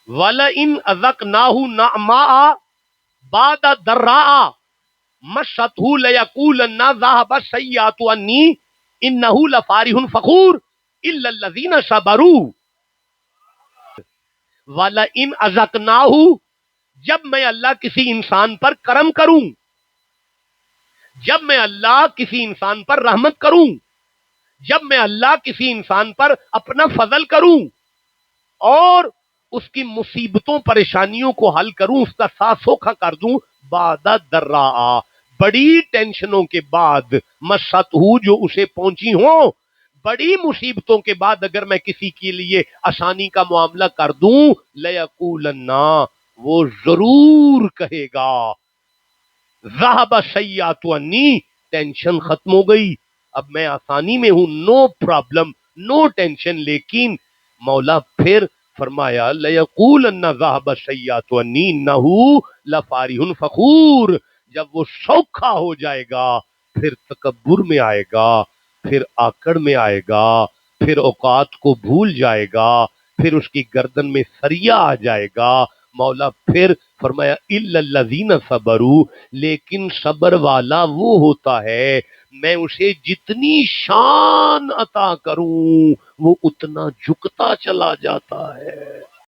وَلَئِنْ أَذَقْنَاهُ نَعْمَاءَ بَعْدَ ضَرَّاءَ مَسَّتْهُ لَيَقُولَنَّ ذَهَبَ السَّيِّئَاتُ عَنِّي إِنَّهُ لَفَرِحٌ فَخُورٌ إِلَّا الَّذِينَ صَبَرُوا وَلَئِنْ أَذَقْنَاهُ جب میں اللہ کسی انسان پر کرم کروں، جب میں اللہ کسی انسان پر رحمت کروں، جب میں اللہ کسی انسان پر اپنا فضل کروں اور اس کی مصیبتوں پریشانیوں کو حل کروں، اس کا ساتھ سوکھا کر دوں، بعد ضراء بڑی ٹینشنوں کے بعد، مست جو اسے پہنچی ہوں، بڑی مصیبتوں کے بعد اگر میں کسی کے لیے آسانی کا معاملہ کر دوں، لیقولن وہ ضرور کہے گا ذہب السیئات عنی ٹینشن ختم ہو گئی، اب میں آسانی میں ہوں، نو پرابلم نو ٹینشن۔ لیکن مولا پھر فرمایا لیقولن ذہب السیئات عنی انہ لفارح فخور، جب وہ سوکھا ہو جائے گا پھر تکبر میں آئے گا، پھر آکڑ میں آئے گا، پھر اوقات کو بھول جائے گا، پھر اس کی گردن میں سریا آ جائے گا۔ مولا پھر فرمایا الا الذین صبروا، لیکن صبر والا وہ ہوتا ہے میں اسے جتنی شان عطا کروں وہ اتنا جھکتا چلا جاتا ہے۔